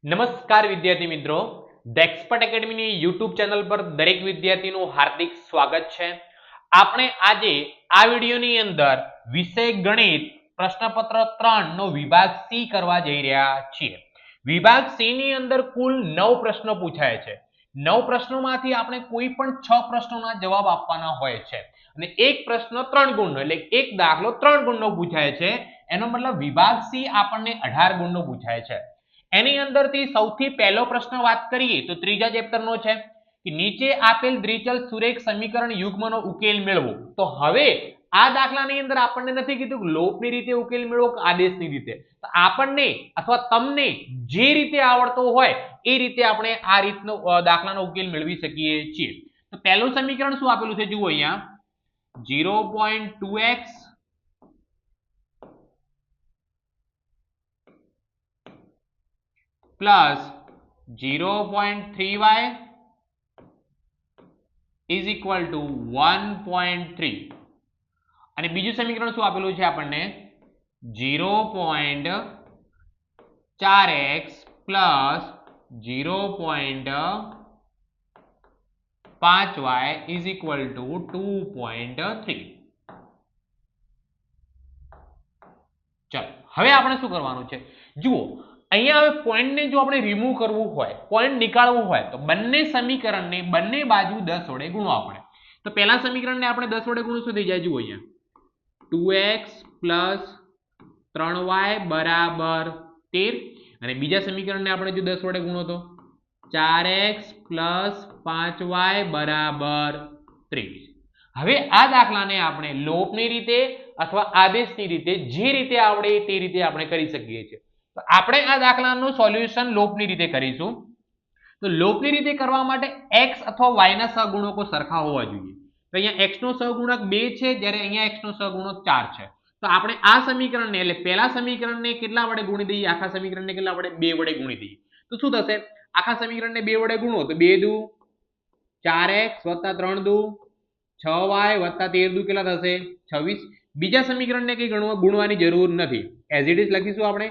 નમસ્કાર વિદ્યાર્થી મિત્રો, ડેક્સપર્ટ એકેડમીની યુટ્યુબ ચેનલ પર દરેક વિદ્યાર્થીનું હાર્દિક સ્વાગત છે. આપણે આજે આ વિડીયોની અંદર વિષય ગણિત પ્રશ્નપત્ર 3 નો વિભાગ સી કરવા જઈ રહ્યા છીએ. વિભાગ સી ની અંદર કુલ 9 પ્રશ્નો પૂછાય છે. 9 પ્રશ્નોમાંથી આપણે કોઈ પણ 6 પ્રશ્નોના જવાબ આપવાના હોય છે અને એક પ્રશ્ન 3 ગુણનો એટલે એક દાખલો 3 ગુણનો પૂછાય છે. એનો મતલબ વિભાગ સી આપણને 18 ગુણનો પૂછાય છે. એની અંદરથી સૌથી પહેલો પ્રશ્ન વાત કરીએ તો ત્રીજા ચેપ્ટરનો છે કે નીચે આપેલ દ્વિચલ સુરેખ સમીકરણ યુગ્મનો ઉકેલ મેળવો. તો હવે આ દાખલાની અંદર આપણને નથી કીધું કે લોપની રીતે ઉકેલ મેળવો કે આદેશની રીતે. તો આપણને અથવા તમને જે રીતે આવડતો હોય એ રીતે આપણે આ રીતનો દાખલાનો ઉકેલ મેળવી શકીએ છીએ. તો પહેલું સમીકરણ શું આપેલું છે જુઓ અહીંયા 0.2x plus 0.3y is equal to 1.3 અને બીજું સમીકરણ શું આપેલું છે આપણને 0.4x plus 0.5y is equal to 2.3. ચાલો હવે આપણે શું કરવાનું છે જુઓ અહીંયા હવે પોઈન્ટને જો આપણે રિમૂવ કરવું હોય, પોઈન્ટ નીકાળવું હોય તો બંને સમીકરણને બંને બાજુ 10 વડે ગુણો આપણે. તો પહેલા સમીકરણને આપણે 10 વડે ગુણો શું થઈ જાય જુઓ અહીંયા 2x plus 3y બરાબર 13 અને બીજા સમીકરણને આપણે જો 10 વડે ગુણો તો 4x plus 5y બરાબર 23. હવે આ દાખલાને આપણે લોપની રીતે અથવા આદેશની રીતે જે રીતે આવડે તે રીતે આપણે કરી શકીએ છીએ. તો આપણે આ દાખલાનું સોલ્યુશન લોપની રીતે કરીશું. તો લોપની રીતે કરવા માટે x અથવા y ના સહગુણકો સરખા હોવા જોઈએ. તો અહીંયા x નો સહગુણક 2 છે જ્યારે અહીંયા x નો સહગુણક 4 છે. તો આપણે આ સમીકરણને એટલે પહેલા સમીકરણને કેટલા વડે ગુણી દઈએ, આખા સમીકરણને કેટલા વડે 2 વડે ગુણી દઈએ. તો શું થશે આખા સમીકરણને 2 વડે ગુણો તો 2 દુ 4x + 3 દુ 6y + 13 દુ કેટલા થશે 26. બીજા સમીકરણને કઈ ગુણવાની જરૂર નથી, એઝ ઇટ ઇઝ લખીશું આપણે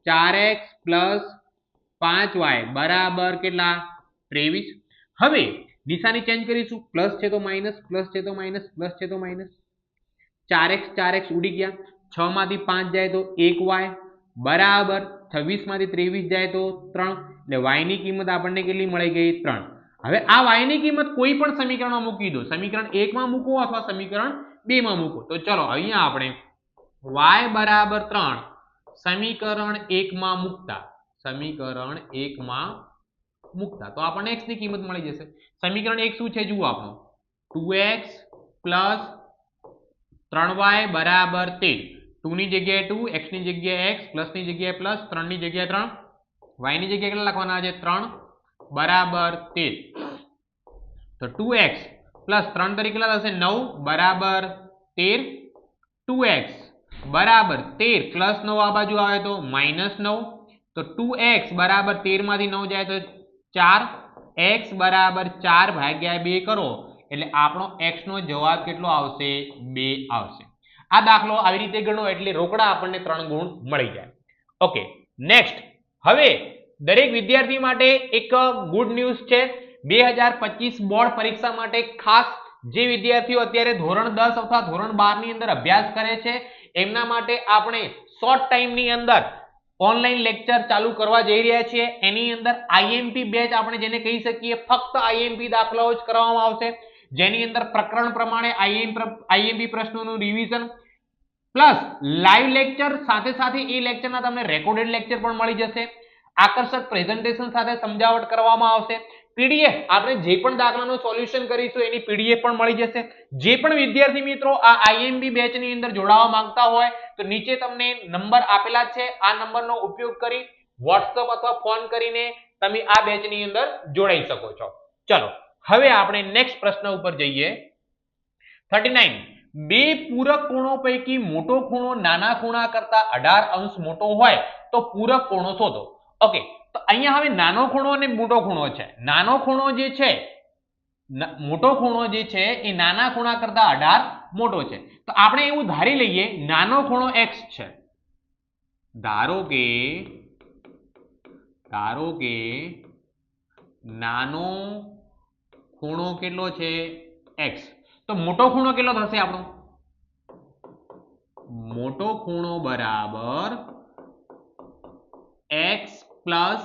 4x plus 5y બરાબર કેટલા 23. હવે નિશાની ચેન્જ કરીશું, પ્લસ છે તો માઇનસ, પ્લસ છે તો માઇનસ, પ્લસ છે તો માઇનસ. 4x ઉડી ગયા, 6 માંથી 5 જાય તો 1y બરાબર 26 માંથી 23 જાય તો 3 એટલે y ની કિંમત આપણને કેટલી મળી ગઈ 3. હવે આ y ની કિંમત કોઈ પણ સમીકરણમાં મૂકી દો, સમીકરણ 1 માં મૂકો અથવા સમીકરણ 2 માં મૂકો. તો ચલો અહીંયા આપણે y બરાબર 3 સમીકરણ 1 માં મૂકતા તો આપણને x ની કિંમત મળી જશે. સમીકરણ 1 શું છે જુઓ આપણું 2x plus 3y બરાબર 13. 2 ની જગ્યાએ 2, x ની જગ્યાએ x, પ્લસ ની જગ્યાએ પ્લસ, 3 ની જગ્યાએ 3, y ની જગ્યાએ કેટલા લખવાના છે 3 બરાબર 13. તો 2x plus 3 તરીકે કેટલા થશે 9 બરાબર 13. 2x બરાબર 13 પ્લસ 9 આ બાજુ આવે તો -9. તો 2x બરાબર 13 માંથી 9 જાય તો 4, x બરાબર 4 ભાગ્યા 2 કરો એટલે આપણો x નો જવાબ કેટલો આવશે 2 આવશે. આ દાખલો આવી રીતે ગણો એટલે રોકડા આપણને 3 ગુણ મળી જાય. Okay, next. હવે દરેક વિદ્યાર્થી માટે એક ગુડ ન્યૂઝ છે. 2025 બોર્ડ પરીક્ષા માટે ખાસ જે વિદ્યાર્થીઓ અત્યારે ધોરણ 10 અથવા ધોરણ 12 ની અંદર અભ્યાસ કરે છે એમના માટે આપણે શોર્ટ ટાઈમની અંદર ઓનલાઈન લેક્ચર ચાલુ કરવા જઈ રહ્યા છીએ. એની અંદર આઈએમપી બેચ આપણે જેને કહી શકીએ, ફક્ત આઈએમપી દાખલાઓ જ કરવામાં આવશે, જેની અંદર પ્રકરણ પ્રમાણે આઈએમપી પ્રશ્નોનું રિવિઝન પ્લસ લાઈવ લેક્ચર, સાથે સાથે એ લેક્ચરના તમને રેકોર્ડેડ લેક્ચર પણ મળી જશે. આકર્ષક પ્રેઝન્ટેશન સાથે સમજાવટ કરવામાં આવશે. પીડીએફ આપણે જે પણ દાખલાનું સોલ્યુશન કરીશું એની પીડીએફ પણ મળી જશે. જે પણ વિદ્યાર્થી મિત્રો આ આઈએમપી બેચની અંદર જોડાવા માંગતા હોય તો નીચે તમને નંબર આપેલા છે, આ નંબરનો ઉપયોગ કરી WhatsApp અથવા ફોન કરીને તમે આ બેચની અંદર જોડાઈ શકો છો. ચલો હવે આપણે નેક્સ્ટ પ્રશ્ન ઉપર જઈએ. 39. બે પૂરક કોણો પૈકી મોટો ખૂણો નાના ખૂણા કરતા 18 અંશ મોટો હોય તો પૂરક કોણો શોધો. ઓકે, તો અહીંયા હવે નાનો ખૂણો અને મોટો ખૂણો છે. નાનો ખૂણો જે છે, મોટો ખૂણો જે છે એ નાના ખૂણા કરતા 18 મોટો છે. તો આપણે એવું ધારી લઈએ નાનો ખૂણો x છે, ધારો કે ધારો કે નાનો ખૂણો કેટલો છે x, તો મોટો ખૂણો કેટલો થશે આપણો? મોટો ખૂણો બરાબર x પ્લસ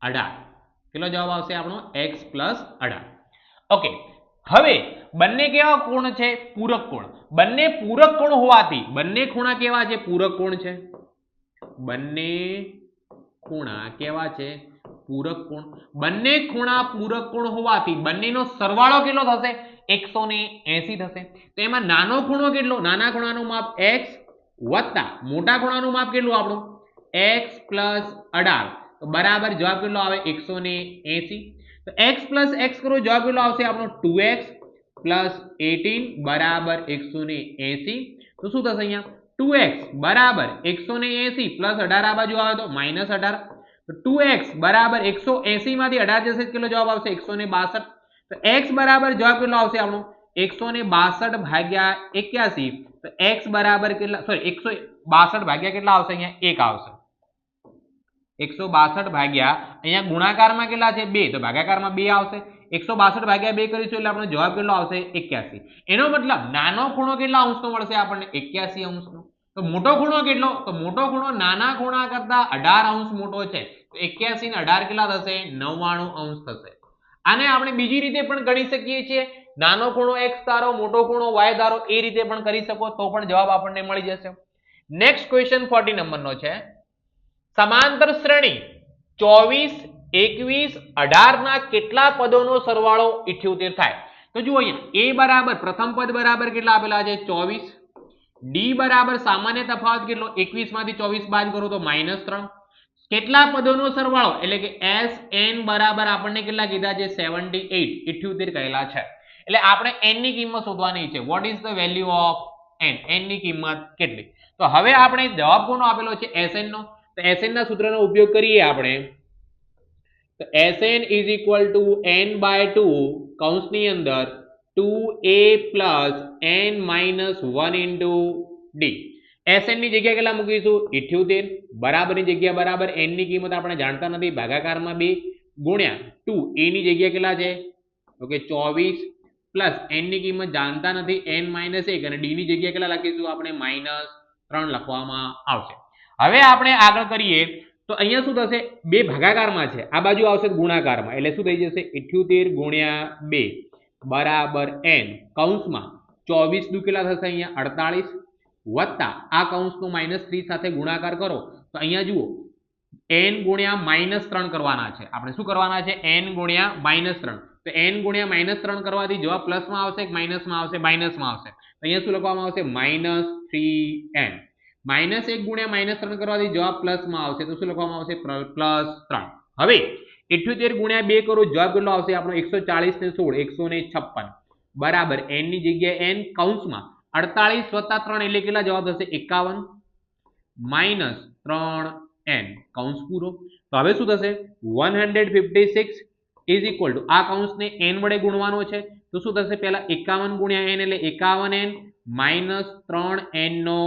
18. કેટલો જવાબ આવશે આપણો? x plus 18. ઓકે, હવે બંને કેવા કોણ છે? પૂરક કોણ. બંને પૂરક કોણ હોવાથી બંને ખૂણા કેવા છે? પૂરક કોણ છે. બંને ખૂણા કેવા છે? પૂરક કોણ. બંને ખૂણા પૂરક કોણ હોવાથી બંનેનો સરવાળો કેટલો થશે? 180 થશે. તો એમાં નાનો ખૂણો કેટલો? નાના ખૂણાનું માપ x વત્તા મોટા ખૂણાનું માપ કેટલું આપણું? x plus 18. તો બરાબર જવાબ કેટલો આવે? 180. તો x પ્લસ x કરો, જવાબ કેટલો આવશે આપણો? 2x પ્લસ 18 બરાબર 180. તો શું થશે અહીંયા? 2x બરાબર 180 પ્લસ 18 આ બાજુ આવે તો માઇનસ 18. તો 2x બરાબર 180 માંથી 18 જશે કેટલો જવાબ આવશે? 162. તો x બરાબર જવાબ કેટલો આવશે આપણો? 162 ભાગ્યા 81. તો x બરાબર કેટલા? સોરી, 162 ભાગ્યા કેટલા આવશે? અહીંયા 1 આવશે. 162 ભાગ્યા અહીંયા ગુણાકારમાં કેટલા છે? 2, તો ભાગાકારમાં 2 આવશે. 162 ભાગ્યા 2 કરીશું એટલે આપણો જવાબ કેટલો આવશે? 81. એનો મતલબ નાનો ખૂણો કેટલા અંશનો મળશે આપણને? 81 અંશનો. તો મોટો ખૂણો કેટલો? તો મોટો ખૂણો નાના ખૂણા કરતા 18 અંશ મોટો છે. તો 81 ને 18 કેટલા થશે? 99 અંશ થશે. આને આપણે બીજી રીતે પણ ગણી શકીએ છીએ. નાનો ખૂણો x ધારો, મોટો ખૂણો y ધારો, એ રીતે પણ કરી શકો તો પણ જવાબ આપણને મળી જશે. નેક્સ્ટ ક્વેશ્ચન 40 નંબરનો છે. સમાંતર શ્રેણી 24, 21, 18 ના કેટલા પદોનો સરવાળો 78 થાય? તો જુઓ અહીંયા a બરાબર પ્રથમ પદ બરાબર કેટલા આપેલા છે? 24. d બરાબર સામાન્ય તફાવત કેટલો? 21 માંથી 24 બાદ કરો તો -3. કેટલા પદોનો સરવાળો એટલે કે Sn બરાબર આપણને કેટલા કીધા છે? 78, 78 કહેલા છે. એટલે આપણે n ની કિંમત શોધવાની છે. What is the value of n? n ની કિંમત કેટલી? તો હવે આપણે જવાબ કોનો આપેલો છે? Sn નો. તો Sn ના સૂત્રનો ઉપયોગ કરીએ આપણે. તો Sn is equal to n by 2 કૌંસની અંદર 2a plus n minus 1 into d. Sn ની જગ્યા કેટલા મૂકીશું? 78. બરાબરની જગ્યા બરાબર n ની કિંમત આપણે જાણતા નથી, ભાગાકારમાં 2 ગુણ્યા 2 a ની જગ્યા કેટલા છે? ઓકે 24 પ્લસ n ની કિંમત જાણતા નથી, n minus 1, અને d ની જગ્યા કેટલા લખીશું આપણે? -3 લખવામાં આવશે. હવે આપણે આગળ કરીએ તો અહીંયા શું થશે? 2 ભાગાકારમાં છે, આ બાજુ આવશે ગુણાકારમાં, એટલે શું થઈ જશે? 78 ગુણ્યા 2 બરાબર n કૌંસમાં 24 દુ કેટલા થશે? અહીંયા 48 વત્તા આ કૌંસનો -3 સાથે ગુણાકાર કરો તો અહીંયા જુઓ n ગુણ્યા -3 કરવાના છે. આપણે શું કરવાના છે? n ગુણ્યા -3. તો n ગુણ્યા -3 કરવાથી જવાબ પ્લસમાં આવશે કે માઇનસમાં આવશે? માઇનસમાં આવશે. તો અહીંયા શું લખવામાં આવશે? -3n. -1 ગુણ્યા -3 કરવાથી જવાબ પ્લસમાં આવશે, તો શું લખવામાં આવશે? +3. હવે 78 ગુણ્યા 2 કરો, જવાબ કેટલો આવશે આપણો? 140 ને 16 156 બરાબર n ની જગ્યાએ n કૌંસમાં 48 વત્તા 3 એટલે કેટલા જવાબ થશે? 51 -3n કૌંસ પૂરો. તો હવે શું થશે? 156 is equal to આ કૌંસને n વડે ગુણવાનો છે, તો શું થશે? પહેલા 51 ગુણ્યા n એટલે 51n -3n નો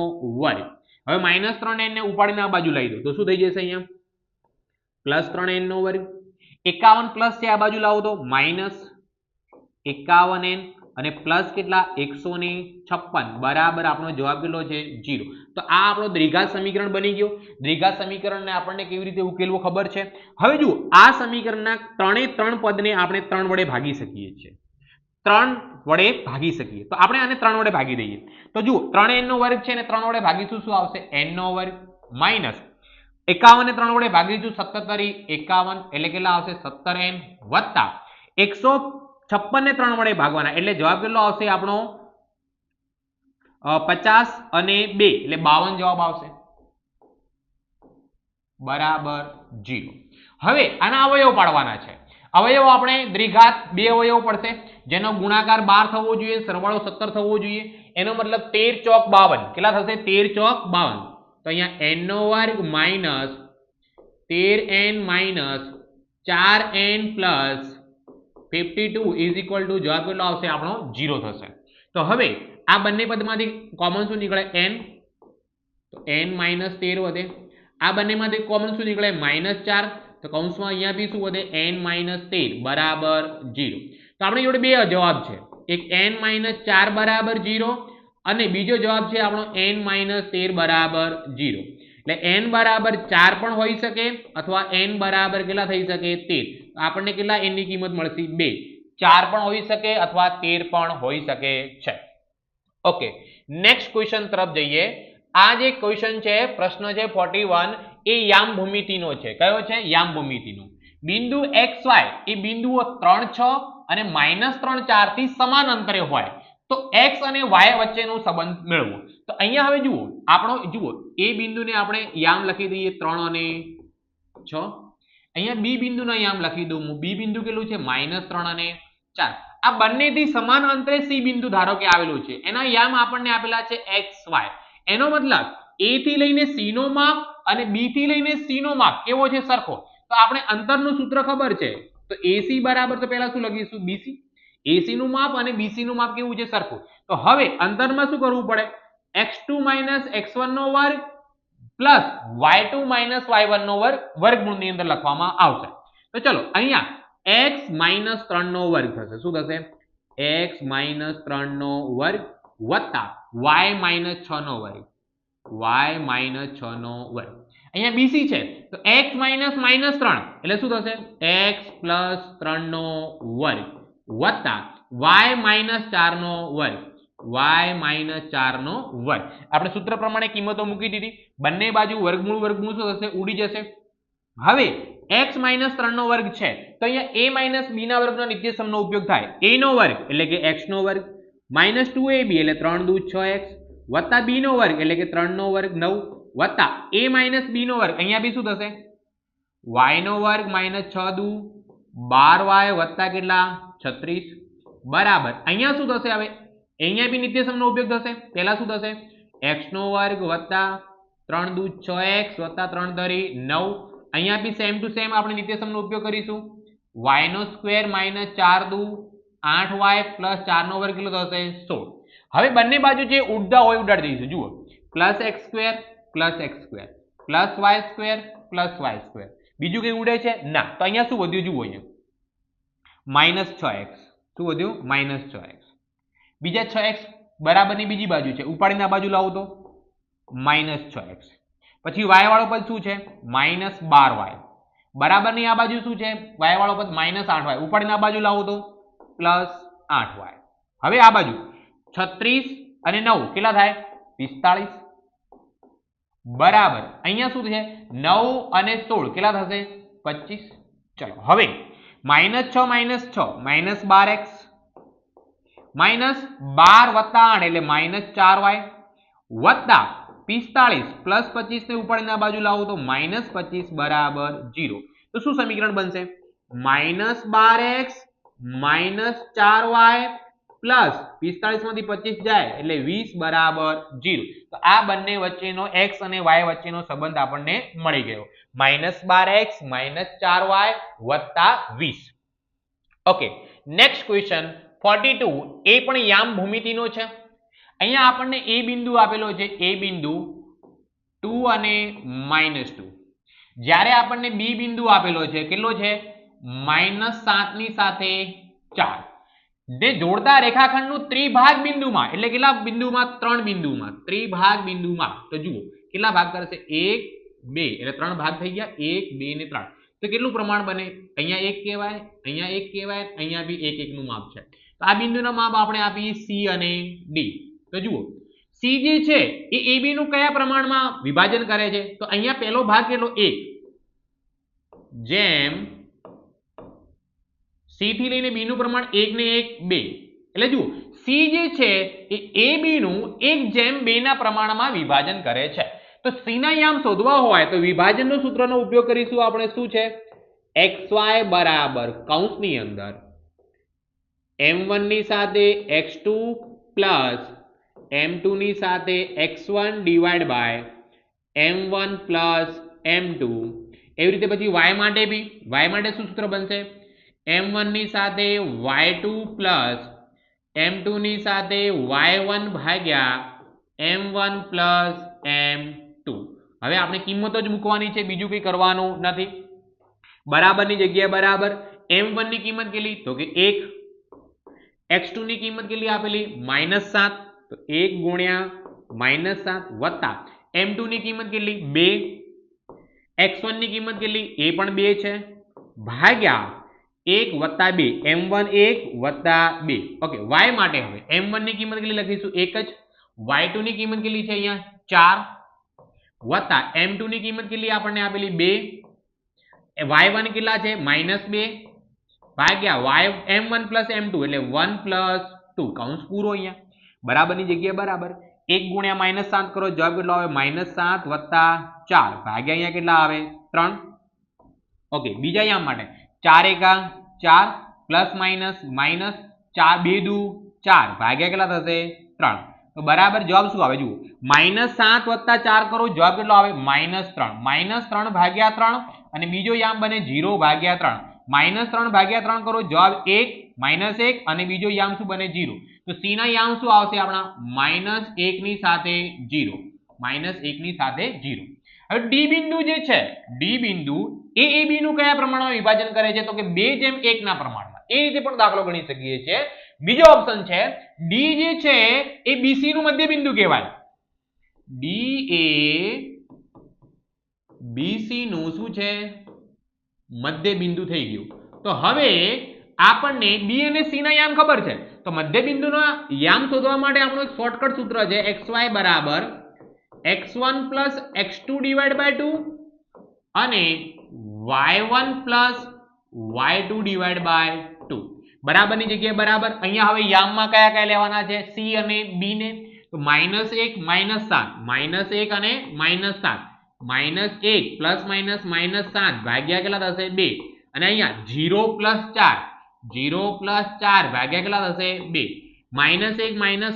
વર્ગ. હવે -3n ને ઉપાડીને આ બાજુ લઈ દો તો શું થઈ જશે? અહીંયા +3n નો વર્ગ. 51 પ્લસ છે, આ બાજુ લાવો તો -51n અને પ્લસ કેટલા? 156 બરાબર આપણો જવાબ કેટલો છે? 0. તો આ આપણો દ્વિઘાત સમીકરણ બની ગયો. દ્વિઘાત સમીકરણને આપણને કેવી રીતે ઉકેલવું ખબર છે. હવે જુઓ આ સમીકરણના 3 પદને આપણે 3 વડે ભાગી શકીએ છીએ. 3 વડે ભાગી શકીએ તો આપણે આને 3 વડે ભાગી દઈએ. તો જુઓ 3n નો વર્ગ છે ને 3 વડે ભાગીશું શું આવશે? n નો વર્ગ માઇનસ 51 ને 3 વડે ભાગીશું 17 51 એટલે કેટલા આવશે? 17n વત્તા 156 ને 3 વડે ભાગવાના એટલે જવાબ કેટલો આવશે આપણો? 50 અને 2 એટલે 52 જવાબ આવશે બરાબર 0. હવે આના અવયવ પાડવાના છે. અવયવ આપણે દ્વિઘાત 2 અવયવ પડશે, જેનો ગુણાકાર 12 થવો જોઈએ, સરવાળો 17 થવો જોઈએ. એનો મતલબ 13 ચોક 52 કેટલા થશે? 13 ચોક 52. તો અહીંયા n નો વર્ગ minus 13n minus 4n plus 52 is equal to જવાબ કેટલો આવશે આપણો? 0 થશે. તો હવે આ બંને પદમાંથી કોમન શું નીકળે? n. તો n -13 વધે. આ બંનેમાંથી કોમન શું નીકળે -4 તો કૌંસમાં અહીંયા બી શું વધે n-13 બરાબર 0 તો આપણી જોડે બે જવાબ છે એક n-4 બરાબર 0 અને બીજો જવાબ છે આપણો n-13 બરાબર 0 એટલે n બરાબર 4 પણ હોઈ શકે અથવા n બરાબર કેટલા થઈ શકે 13 આપણને કેટલા n ની કિંમત મળશે 2 4 પણ હોઈ શકે અથવા 13 પણ હોઈ શકે છે ઓકે નેક્સ્ટ ક્વેશ્ચન તરફ જઈએ આ જે ક્વેશ્ચન છે પ્રશ્ન છે 41 એ યામ ભૂમિતિનો છે કયો છે યામ ભૂમિતિનો બિંદુ xy એ બિંદુઓ 3 6 અને -3 4 થી સમાન અંતરે હોય તો x અને y વચ્ચેનો સંબંધ મેળવો તો અહીંયા હવે જુઓ આપણો જુઓ એ બિંદુને આપણે યામ લખી દઈએ 3 અને 6 અહીંયા બી બિંદુનો યામ લખી દઉં હું બી બિંદુ કેટલું છે -3 અને 4 આ બંનેથી સમાન અંતરે સી બિંદુ ધારો કે આવેલું છે એના યામ આપણને આપેલા છે xy એનો મતલબ a થી લઈને c નો માપ અને b થી લઈને c નો માપ કેવો છે સરખો તો આપણે અંતરનું સૂત્ર ખબર છે તો AC બરાબર તો પહેલા શું લખીશું BC AC નું માપ અને BC નું માપ કેવું છે સરખું તો હવે અંતરમાં શું કરવું પડે x2 - x1 નો વર્ગ પ્લસ y2 - y1 નો વર્ગ વર્ગમૂળની અંદર લખવામાં આવશે તો ચલો અહીંયા x - 3 નો વર્ગ થશે શું થશે x - 3 નો વર્ગ વત્તા y - 6 નો વર્ગ y - 6 નો વર્ગ અહીંયા BC છે તો x - -3 એટલે શું થશે x + 3 નો વર્ગ વત્તા y - 4 નો વર્ગ y - 4 નો વર્ગ આપણે સૂત્ર પ્રમાણે કિંમતો મૂકી દીધી બંને બાજુ વર્ગમૂળ શું થશે ઉડી જશે હવે x - 3 નો વર્ગ છે તો અહીંયા a - b ના વર્ગનો નિત્યસમનો ઉપયોગ થાય a નો વર્ગ એટલે કે x નો વર્ગ -2ab એટલે 3 દુ 6x વત્તા b નો વર્ગ એટલે કે 3 નો વર્ગ 9 વત્તા a - b નો વર્ગ અહીંયા બી શું થશે y નો વર્ગ -6 દુ 12y વત્તા કેટલા 36 બરાબર અહીંયા શું થશે હવે અહીંયા બી નિત્યસમનો ઉપયોગ થશે પહેલા શું થશે x નો વર્ગ વત્તા 3 દુ 6x વત્તા 3 ધરી 9 અહીંયા બી સેમ ટુ સેમ આપણે નિત્યસમનો ઉપયોગ કરીશું y નો સ્ક્વેર -4 દુ 8y + 4 નો વર્ગ કેટલો થશે 16 હવે બંને બાજુ જે ઉડતા હોય ઉડાડી દઈશું જુઓ +x² + x² +y² બીજું કઈ ઉડે છે ના તો અહીંયા શું વધ્યું જુઓ અહીંયા -6x શું વધ્યું -6x બીજા 6x બરાબરની બીજી બાજુ છે ઉપાડીને આ બાજુ લાવો તો -6x પછી y વાળો પદ શું છે -12y બરાબરની આ બાજુ શું છે y વાળો પદ -8y ઉપાડીને આ બાજુ લાવો તો +8y હવે આ બાજુ 36 અને 9 કેટલા થાય 45 બરાબર અહીંયા શું છે 9 અને 16 કેટલા થશે 25 ચલો હવે -6 - 6 -12x -12 વત્તા 8 એટલે -4y વત્તા 45 પ્લસ 25 ને ઉપાડીને આ બાજુ લાવો તો -25 બરાબર 0 તો શું સમીકરણ બનશે -12x -4y પ્લસ 45 માંથી 25 જાય એટલે 20 બરાબર 0 તો આ બંને વચ્ચેનો x અને y વચ્ચેનો સંબંધ આપણને મળી ગયો -12x -4y વત્તા 20 ઓકે નેક્સ્ટ ક્વેશ્ચન 42 એ પણ યામ ભૂમિતિનો છે અહીંયા આપણને a બિંદુ આપેલો છે a બિંદુ 2 અને -2 જ્યારે આપણને b બિંદુ આપેલો છે કેટલો છે -7 ની સાથે 4 જે જોડતા રેખાખંડનું ત્રિભાગ બિંદુમાં એટલે કેટલા બિંદુમાં 3 બિંદુમાં ત્રિભાગ બિંદુમાં તો જુઓ કેટલા ભાગ કરશે 1 2 એટલે 3 ભાગ થઈ ગયા 1 2 ને 3 તો કેટલું પ્રમાણ બને અહીંયા 1 કહેવાય અહીંયા 1 કહેવાય અહીંયા બી 1 1 નું માપ છે તો આ બિંદુના માપ આપણે આપીએ c અને d તો જુઓ c જે છે એ ab નું કયા પ્રમાણમાં વિભાજન કરે છે તો અહીંયા પહેલો ભાગ કેટલો 1 જેમ c થી લઈને b નું પ્રમાણ 1 ને 1 2 એટલે જુઓ c જે છે એ ab નું 1/2 ના પ્રમાણમાં વિભાજન કરે છે તો c ના યામ શોધવા હોય તો વિભાજનનો સૂત્રનો ઉપયોગ કરીશું આપણે શું છે xy બરાબર કૌંસની અંદર m1 ની સાથે x2 પ્લસ m2 ની સાથે x1 divide by m1 plus m2 એવી રીતે પછી y માટે બી y માટે શું સૂત્ર બનશે m1 ની સાથે y2 પ્લસ m2 ની સાથે y1 ભાગ્યા m1 પ્લસ m2 હવે આપણે કિંમતો જ મૂકવાની છે, બીજું કંઈ કરવાનું નથી. બરાબરની જગ્યાએ બરાબર. m1 ની કિંમત કેટલી? તો કે 1. x2 ની કિંમત કેટલી આપેલી? -7. તો 1 ગુણ્યા -7 વત્તા m2 ની કિંમત કેટલી? 2. x1 ની કિંમત કેટલી? એ પણ 2 છે, ભાગ્યા 1 વત્તા 2, m1 1 વત્તા 2. ઓકે, y માટે હવે m1 ની કિંમત કેટલી લખીશું? 1 જ. y2 ની કિંમત કેટલી છે અહીંયા? 4 વત્તા m2 ની કિંમત કેટલી આપણને આપેલી? 2. y1 કેટલા છે? -2 ભાગ્યા m1 પ્લસ m2 એટલે 1 પ્લસ 2, કૌંસ પૂરો. અહીંયા બરાબરની જગ્યાએ બરાબર. 1 ગુણ્યા -7 કરો, જવાબ કેટલો આવે? -7 વત્તા 4 ભાગ્યા અહીંયા કેટલા આવે? 3. ઓકે, બીજા યામ માટે 4 એકા 4 પ્લસ માઇનસ માઇનસ 4 2 દુ 4 ભાગ્યા કેટલા થશે? 3. તો બરાબર જવાબ શું આવે? જુઓ, -7 વત્તા 4 કરો, જવાબ કેટલો આવે? -3. -3 ભાગ્યા 3 અને બીજો યામ બને 0 ભાગ્યા 3. -3 ભાગ્યા 3 કરો, જવાબ 1 -1 અને બીજો યામ શું બને? 0. તો સી ના યામ શું આવશે આપણા? -1 ની સાથે 0. -1 ની સાથે 0. હવે ડી બિંદુ જે છે, ડી બિંદુ એ બી નું કયા પ્રમાણમાં વિભાજન કરે છે? તો કે 2:1 ના પ્રમાણમાં. એ રીતે પણ દાખલો ગણી શકીએ છીએ. બીજો ઓપ્શન છે, ડી જે છે એ બીસી નું મધ્ય બિંદુ કહેવાય. ડી એ બીસી નું શું છે? મધ્ય બિંદુ થઈ ગયું. તો હવે આપણને બી અને સી ના યામ ખબર છે, તો મધ્ય બિંદુના યામ શોધવા માટે આપણું એક શોર્ટકટ સૂત્ર છે, xy બરાબર x1 plus x2 divide by 2 અને y1 plus y2 divide by 2. બરાબરની જગ્યાએ બરાબર. અહીંયા હવે યામમાં કયા કયા લેવાના છે? સી અને બી ને. તો -1 -7 -1 અને -7 -1 પ્લસ માઇનસ -7 ભાગ્યા કેટલા થશે? 2. અને અહીંયા 0 પ્લસ 4 ભાગ્યા કેટલા થશે? 2. -1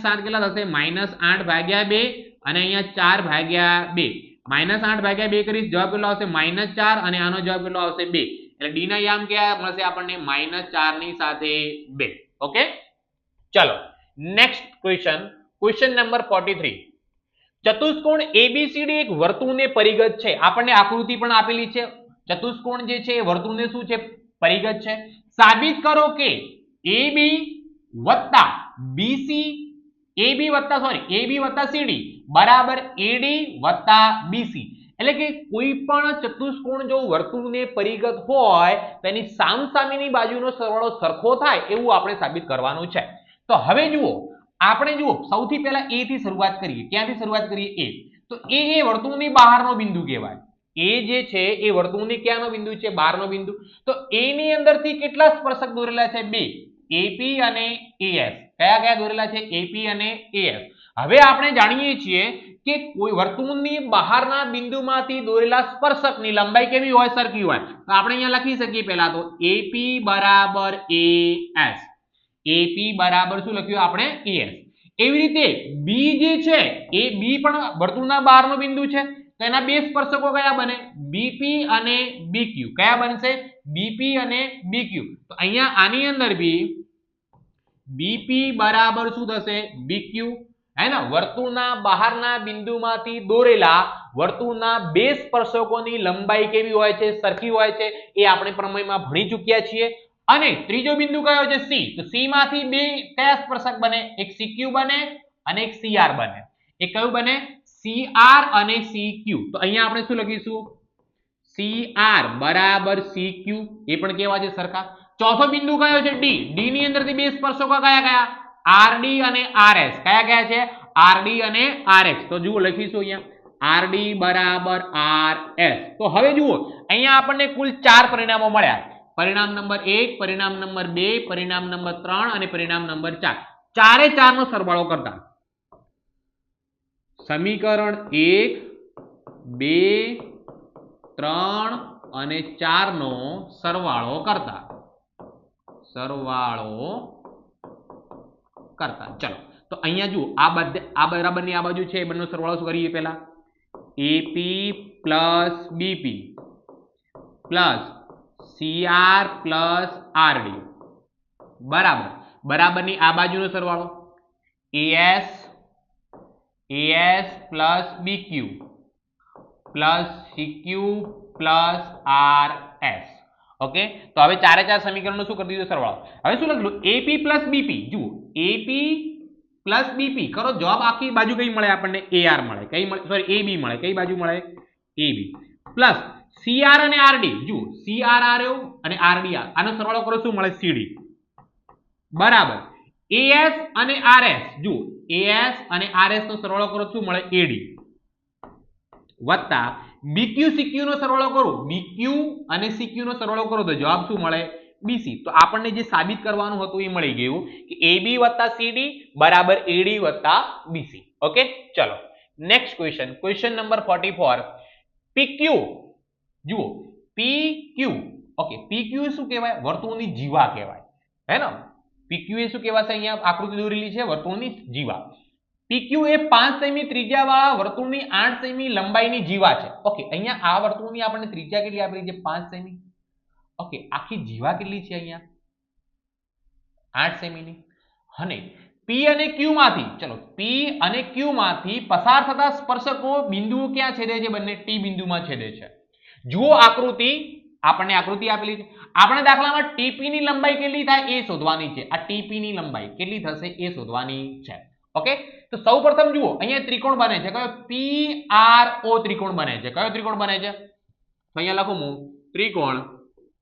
-7 કેટલા થશે? -8 ભાગ્યા 2 અને અહીંયા 4 ભાગ્યા 2. -8 ભાગ્યા 2 કરીશ, જવાબ કેટલો આવશે? -4 અને આનો જવાબ કેટલો આવશે? 2. એટલે ડી ના યામ કયા મળશે આપણને? -4 ની સાથે 2. ઓકે, ચલો નેક્સ્ટ ક્વેશ્ચન. Question number 43. ચતુષ્કોણ એબીસીડી એક વર્તુળને પરિગત છે. આપણને આકૃતિ પણ આપેલી છે. ચતુષ્કોણ જે છે એ વર્તુળને શું છે? પરિગત છે. સાબિત કરો કે AB વત્તા BC AB વત્તા CD બરાબર AD વત્તા BC. એટલે કે કોઈ પણ ચતુષ્કોણ જો વર્તુળને પરિગત હોય તો એની સામસામેની બાજુનો સરવાળો સરખો થાય એવું આપણે સાબિત કરવાનું છે. તો હવે જુઓ, આપણે જુઓ સૌથી પહેલા A થી શરૂઆત કરીએ. ક્યાંથી શરૂઆત કરીએ? A. તો A એ વર્તુળની બહારનો બિંદુ કહેવાય. A જે છે એ વર્તુળની ક્યાંનો બિંદુ છે? બહારનો બિંદુ. તો A ની અંદરથી કેટલા સ્પર્શક દોરેલા છે? 2. AP અને AS. કયા દોરેલા છે? AP અને AS. હવે આપણે જાણીએ છીએ કે કોઈ વર્તુળની બહારના બિંદુમાંથી દોરેલા સ્પર્શકની લંબાઈ કેવી હોય? સરખી હોય. તો આપણે અહીંયા લખી શકીએ પહેલા તો AP બરાબર AS. AP બરાબર શું લખ્યું આપણે? AS. એવી રીતે B જે છે એ B પણ વર્તુળના બહારનો બિંદુ છે, તો એના બે સ્પર્શકો કયા બને? BP અને BQ. કયા બનશે? BP અને BQ. તો અહીંયા આની અંદર બી BP બરાબર શું થશે? BQ. હે ને? વર્તુળના બહારના બિંદુમાંથી દોરેલા વર્તુળના બે સ્પર્શકોની લંબાઈ કેવી હોય છે? સરખી હોય છે. એ આપણે પ્રમેયમાં ભણી ચૂક્યા છીએ. અને ત્રીજો બિંદુ કયો છે? C. તો C માંથી બે કયા સ્પર્શક બને? એક CQ બને અને એક CR બને. એ કયું બને? CR અને CQ. તો અહીંયા આપણે શું લખીશું? CR બરાબર CQ. એ પણ કેવા છે? સરખા. ચોથો બિંદુ કયો છે? D. D ની અંદરથી બે સ્પર્શકો કયા? RD અને RS. કયા છે? RD અને RX. તો જુઓ લખીશું અહીંયા RD બરાબર RS. તો હવે જુઓ અહીંયા આપણને કુલ 4 પરિણામો મળ્યા. પરિણામ નંબર 1, પરિણામ નંબર 2, પરિણામ નંબર 3 અને પરિણામ નંબર 4. ચારે ચારનો સરવાળો કરતા સમીકરણ 1, 2, 3 અને 4 નો સરવાળો કરતા ચલો તો અહીંયા જુઓ આ બરાબરની આ બાજુ છે એ બંનેનો સરવાળો શું કરીએ? પહેલા AP plus BP plus CR plus RD બરાબરની આ બાજુનો સરવાળો AS plus BQ plus CQ plus RS. Okay, તો હવે ચારે ચાર સમીકરણનો શું કરી દીધું સરવાળો. હવે શું લખેલું AP પ્લસ BP. જુઓ AP પ્લસ BP કરો જવાબ આખી બાજુ કઈ મળે આપણને AR મળે. કઈ મળે સોરી AB મળે. કઈ બાજુ મળે AB પ્લસ CR અને RD. જુઓ CR આવ્યો અને RD આનો સરવાળો કરો શું મળે CD બરાબર AS અને RS. જુઓ AS અને RS નો સરવાળો કરો શું મળે AD વત્તા BQ CQ નો સરવાળો કરો BQ અને CQ નો સરવાળો કરો તો જવાબ શું મળે BC. તો આપણને જે સાબિત કરવાનું હતું એ મળી ગયું કે AB વત્તા CD બરાબર AD વત્તા BC. ઓકે, ચલો next question. Question number 44. PQ. જુઓ PQ. ઓકે, PQ શું કહેવાય વર્તુળની જીવા કહેવાય હે ને. PQ એ શું કહેવાશે અહીંયા આકૃતિ દોરેલી છે વર્તુળની જીવા. PQ એ 5 સેમી ત્રિજ્યાવાળા વર્તુળની 8 સેમી લંબાઈની જીવા છે. ઓકે, અહીંયા આ વર્તુળની આપણને ત્રિજ્યા કેટલી આપેલી છે 5 સેમી. ઓકે, આખી જીવા કેટલી છે અહીંયા 8 સેમીની. અને P અને Q માંથી ચલો P અને Q માંથી પસાર થતા સ્પર્શકો બિંદુઓ ક્યાં છેદે છે બંને T બિંદુમાં છેદે છે. જુઓ આકૃતિ આપણને આકૃતિ આપેલી છે. આપણે દાખલામાં TP ની લંબાઈ કેટલી થાય એ શોધવાની છે. આ TP ની લંબાઈ કેટલી થશે એ શોધવાની છે. ઓકે, તો સૌપ્રથમ જુઓ અહીંયા ત્રિકોણ બને છે કયો PRO ત્રિકોણ બને છે. કયો ત્રિકોણ બને છે તો અહીંયા લખું હું ત્રિકોણ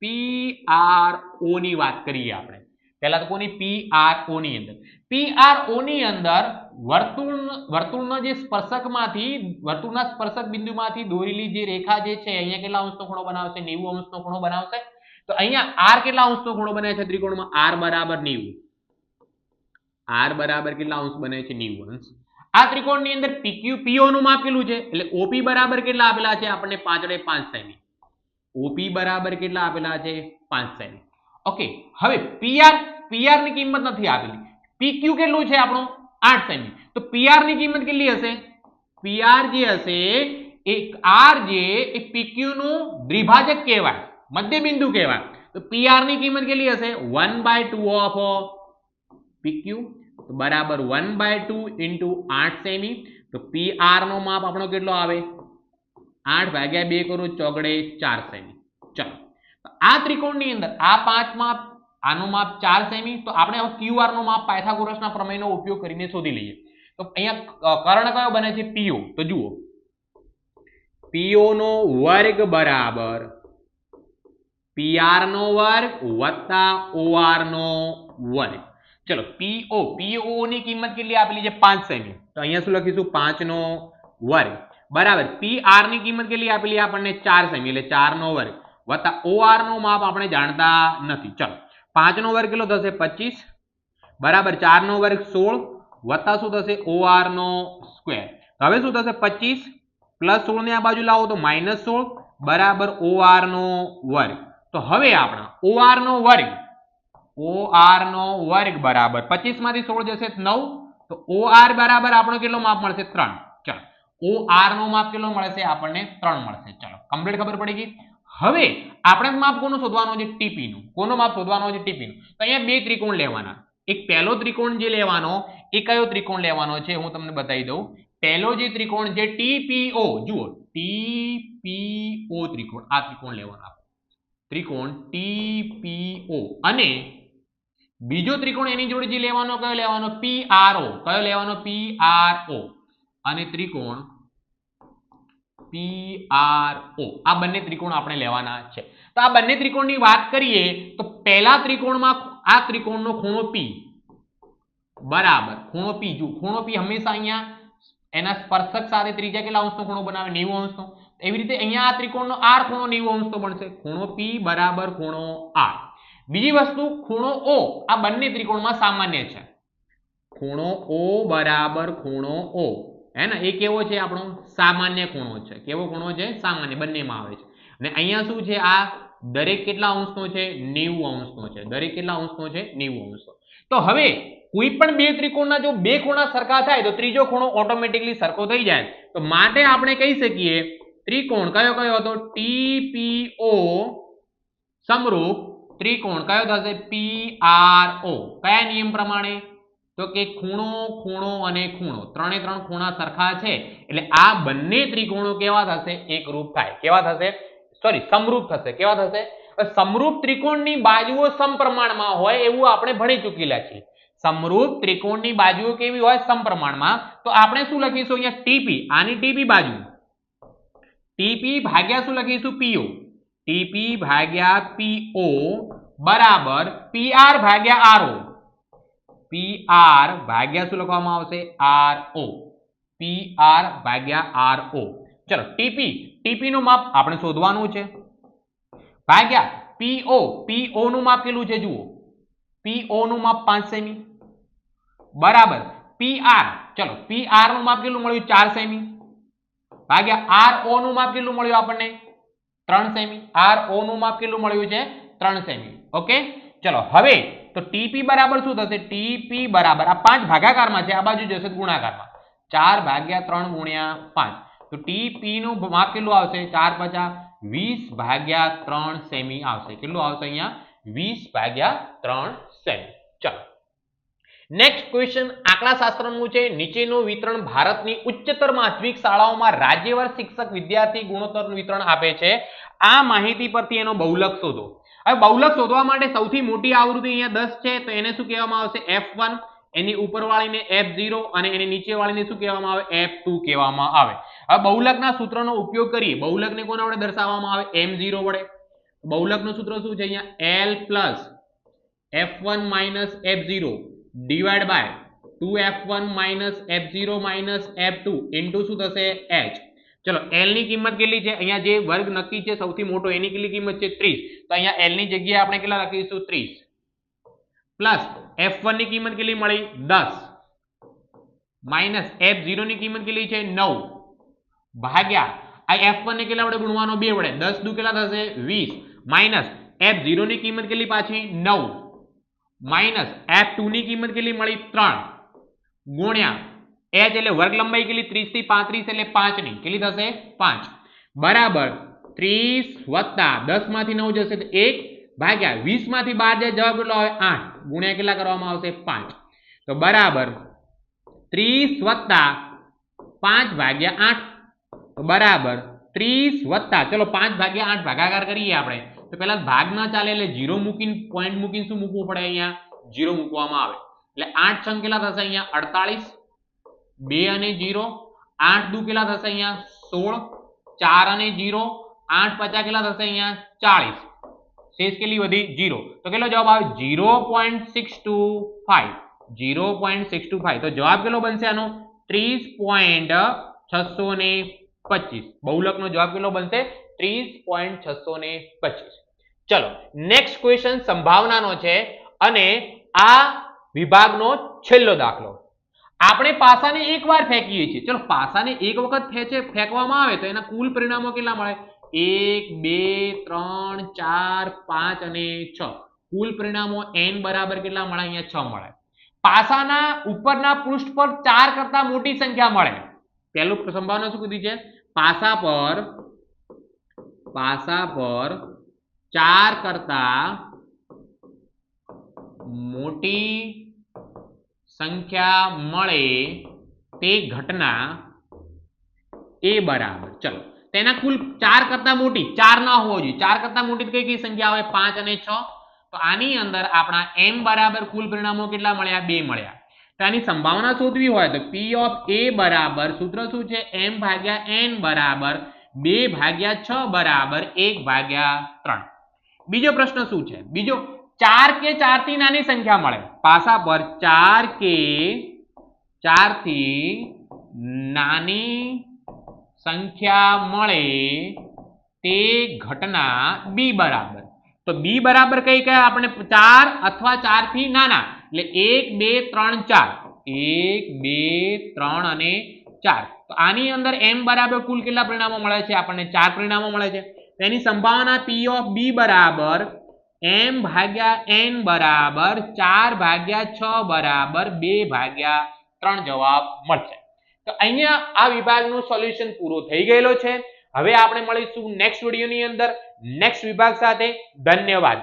PRO ની વાત કરીએ આપણે. પહેલા તો કોની PRO ની અંદર PRO ની અંદર વર્તુળનો જે વર્તુળના સ્પર્શક બિંદુમાંથી દોરેલી જે રેખા જે છે અહીંયા કેટલા અંશનો ખૂણો બનાવશે 90 અંશનો ખૂણો બનાવશે. તો અહીંયા R કેટલા અંશનો ખૂણો બને છે ત્રિકોણમાં R બરાબર 90. R બરાબર કેટલા અંશ બને છે 90 અંશ. આ ત્રિકોણની અંદર PO નું માપ કેટલું છે એટલે OP બરાબર કેટલા આપેલા છે આપણને 5 સેમી. OP બરાબર કેટલા આપેલા છે 5 સેમી. ઓકે, હવે PR ની કિંમત નથી આપેલી. PQ કેટલું છે આપણું 8 સેમી. તો PR ની કિંમત કેટલી હશે PR જે હશે એ R જે એ PQ નું દ્વિભાજક કહેવાય મધ્યબિંદુ કહેવાય. તો PR ની કિંમત કેટલી હશે 1/2 ઓફ PQ બરાબર 1/2 into 8 સેમી. તો PR નો માપ આપણો કેટલો આવે 8/2 કરું ચોગડે 4 સેમી. ચલો આ ત્રિકોણની અંદર આ 5 માપ આનું માપ 4 સેમી. તો આપણે QR નો માપ પાયથાગોરસના પ્રમેયનો ઉપયોગ કરીને શોધી લઈએ. તો અહીંયા કર્ણ કયો બને છે PO. તો જુઓ PO નો વર્ગ બરાબર PR નો વર્ગ વત્તા OR નો વર્ગ. ચલો PO ની કિંમત કેટલી આપેલી છે 5 સેમી. તો અહીંયા શું લખીશું 5 નો વર્ગ બરાબર PR ની કિંમત કેટલી આપેલી આપણને 4 સેમી એટલે 4 નો વર્ગ વત્તા OR નો માપ આપણે જાણતા નથી. ચલો 5 નો વર્ગ કેટલો થશે 25 બરાબર 4 નો વર્ગ 16 વત્તા શું થશે OR નો સ્ક્વેર. હવે શું થશે 25 પ્લસ 16 ને આ બાજુ લાવો તો -16 બરાબર OR નો વર્ગ. તો હવે આપણા OR નો વર્ગ બરાબર 25 માંથી 16 જશે 9. તો OR બરાબર આપણો કેટલો માપ મળશે 3. ચલો OR નો માપ કેટલો મળશે આપણને 3 મળશે. ચલો કમ્પ્લીટ ખબર પડી ગઈ. હવે આપણે માપ કોનું શોધવાનું છે TP નું. કોનો માપ શોધવાનો છે TP નું. તો અહીંયા બે ત્રિકોણ લેવાના. એક પહેલો ત્રિકોણ જે લેવાનો એ કયો ત્રિકોણ લેવાનો છે હું તમને બતાવી દઉં. પહેલો જે ત્રિકોણ જે TPO જુઓ TPO ત્રિકોણ આ ત્રિકોણ લેવાનો ત્રિકોણ TPO અને બીજો ત્રિકોણ એની જોડે જે લેવાનો કયો લેવાનો PRO. કયો લેવાનો PRO અને ત્રિકોણ PRO આ બંને ત્રિકોણ આપણે લેવાના છે. તો આ બંને ત્રિકોણની વાત કરીએ તો પહેલા ત્રિકોણમાં આ ત્રિકોણનો ખૂણો P બરાબર ખૂણો P. જો ખૂણો P હંમેશા અહીંયા એના સ્પર્શક સાથે ત્રિજ્યા કેટલા અંશનો ખૂણો બનાવે 90 અંશનો. એવી રીતે અહીંયા આ ત્રિકોણનો R ખૂણો 90 અંશનો બનશે. ખૂણો P બરાબર ખૂણો R. બીજી વસ્તુ ખૂણો O આ બંને ત્રિકોણમાં સામાન્ય છે. ખૂણો O બરાબર ખૂણો O હે ને એ કેવો છે આપણો સામાન્ય ખૂણો છે. કેવો ખૂણો છે સામાન્ય બંનેમાં આવે છે. અને અહીંયા શું છે આ દરેક કેટલા અંશનો છે 90 અંશનો છે. દરેક કેટલા અંશનો છે 90 અંશનો. તો હવે કોઈ પણ બે ત્રિકોણના જો બે ખૂણા સરખા થાય તો ત્રીજો ખૂણો ઓટોમેટિકલી સરખો થઈ જાય. તો માટે આપણે કહી શકીએ ત્રિકોણ કયો હતો TPO સમરૂપ ત્રિકોણ કયો થશે PRO. કયા નિયમ પ્રમાણે તો કે ખૂણો ખૂણો અને ખૂણો ત્રણે ત્રણ ખૂણા સરખા છે એટલે આ બંને ત્રિકોણો કેવા થશે એકરૂપ થાય કેવા થશે સોરી સમરૂપ થશે કેવા થશે સમરૂપ ત્રિકોણની બાજુઓ સમપ્રમાણમાં હોય એવું આપણે ભણી ચૂકેલા છીએ સમરૂપ ત્રિકોણની બાજુઓ કેવી હોય સમપ્રમાણમાં તો આપણે શું લખીશું અહીંયા ટીપી આની ટીપી બાજુ ટીપી ભાગ્યા શું લખીશું પીઓ ટીપી ભાગ્યા પીઓ બરાબર પીઆર ભાગ્યા આરઓ પીઆર ભાગ્યા શું લખવામાં આવશે આરઓ પીઆર ભાગ્યા આરઓ ચલો ટીપી નું માપ આપણે શોધવાનું છે ભાગ્યા પીઓ નું માપ કેટલું છે જુઓ પીઓ નું માપ 5 સેમી બરાબર પીઆર ચલો પીઆર નું માપ કેટલું મળ્યું 4 સેમી ભાગ્યા આરઓ નું માપ કેટલું મળ્યું આપણને 3 સેમી આરઓ નું માપ કેટલું મળ્યું છે 3 સેમી ઓકે ચલો હવે તો ટીપી બરાબર શું થશે ટીપી બરાબર આ 5 ભાગાકારમાં છે આ બાજુ જશે ગુણાકારમાં 4 ભાગ્યા 3 ગુણ્યા 5 તો ટીપી નું માપ કેટલું આવશે 4 50 20 ભાગ્યા 3 સેમી આવશે કેટલું આવશે અહીંયા 20 ભાગ્યા 3 સેમી ચલો નેક્સ્ટ ક્વેશ્ચન આંકડા શાસ્ત્રનું છે નીચેનું વિતરણ ભારતની ઉચ્ચતર માધ્યમિક શાળાઓમાં રાજ્યવાર શિક્ષક વિદ્યાર્થી ગુણોત્તરનું વિતરણ આપે છે આ માહિતી પરથી એનો બહુલક શોધો હવે બહુલક શોધવા માટે સૌથી મોટી આવૃત્તિ અહીંયા 10 છે તો એને શું કહેવામાં આવશે f1 એની ઉપરવાળીને f0 અને એની નીચેવાળીને શું કહેવામાં આવે f2 કહેવામાં આવે હવે બહુલકના સૂત્રનો ઉપયોગ કરીએ બહુલકને કોના વડે દર્શાવવામાં આવે m0 વડે બહુલકનું સૂત્ર શું છે અહીંયા l plus f1 minus f0 divided by 2f1 minus f0 minus f2 into શું થશે h ચલો l ની કિંમત કેટલી છે અહીંયા જે વર્ગ નક્કી છે સૌથી મોટો એની કેટલી કિંમત છે 30 તો અહીંયા l ની જગ્યાએ આપણે કેટલા લખીશું 30 પ્લસ f1 ની કિંમત કેટલી મળી 10 માઈનસ f0 ની કિંમત કેટલી છે 9 ભાગ્યા આ f1 ને કેટલા વડે ગુણવાનો 2 વડે 10 દુ કેટલા થશે 20 માઈનસ f0 ની કિંમત કેટલી પાછી 9 માઈનસ f2 ની કિંમત કેટલી મળી 3 ગુણ્યા h એટલે વર્ગ લંબાઈ કેટલી 30 થી 35 એટલે 5 ની કેટલી થશે 5 બરાબર 30 વત્તા 10 માંથી 9 જશે તો 1 ભાગ્યા 20 માંથી 12 જાય જવાબ કેટલો આવે 8 ગુણ્યા કેટલા કરવામાં આવશે 5 તો બરાબર 30 વત્તા 5 ભાગ્યા 8 તો બરાબર 30 વત્તા ચલો 5 ભાગ્યા 8 ભાગાકાર કરીએ આપણે તો પહેલા ભાગ ના ચાલે એટલે 0 મૂકીને પોઈન્ટ મૂકીને શું મૂકવું પડે અહીંયા 0 મૂકવામાં આવે એટલે 8 છંગ કેટલા થશે અહીંયા 48 2 અને 0 8 દુ કેટલા થશે અહીંયા 16 4 અને 0 8 50 કેટલા થશે અહીંયા 40 શેષ કેટલી વધી 0 તો કેટલો જવાબ આવે 0.625 તો જવાબ કેટલો બનશે આનો 30.625 બહુલકનો જવાબ કેટલો બનશે 30.625 ચલો નેક્સ્ટ ક્વેશ્ચન સંભાવનાનો છે અને આ વિભાગનો છેલ્લો દાખલો આપણે પાસાને એકવાર ફેંકીએ છીએ ચલો પાસાને એક વખત ફેંકવામાં આવે તો એના કુલ પરિણામો કેટલા મળે 1 2 3 4 5 અને 6 કુલ પરિણામો n બરાબર કેટલા મળે અહીંયા 6 મળે પાસાના ઉપરના પૃષ્ઠ પર 4 કરતા મોટી સંખ્યા મળે પહેલું સંભાવના શું કીધી છે પાસા પર 4 કરતા મોટી સંખ્યા મળે તે ઘટના એ બરાબર ચલો તેના કુલ 4 કરતા મોટી 4 ના હોવો જોઈએ 4 કરતા મોટી કઈ કઈ સંખ્યા આવે 5 અને 6 તો આની અંદર આપણા m બરાબર કુલ પરિણામો કેટલા મળ્યા 2 મળ્યા તો આની સંભાવના શોધવી હોય તો p of a બરાબર સૂત્ર શું છે m ભાગ્યા n બરાબર 2 ભાગ્યા 6 બરાબર 1 ભાગ્યા 3 બીજો પ્રશ્ન શું છે બીજો 4 કે 4 થી નાની સંખ્યા મળે પાસા પર 4 કે 4 થી નાની સંખ્યા મળે તે ઘટના b બરાબર તો b બરાબર કઈ કઈ આપણે 4 અથવા 4 થી નાના એટલે 1 2 3 4 1 2 3 અને 4 તો આની અંદર m બરાબર કુલ કેટલા પરિણામો મળે છે આપણને 4 પરિણામો મળે છે તેની સંભાવના p of b બરાબર m ભાગ્યા n બરાબર 4 ભાગ્યા 6 બરાબર 2 ભાગ્યા 3 જવાબ મળશે તો અહીંયા આ વિભાગનું સોલ્યુશન પૂરું થઈ ગયેલો છે હવે આપણે મળીશું નેક્સ્ટ વિડિયોની અંદર નેક્સ્ટ વિભાગ સાથે ધન્યવાદ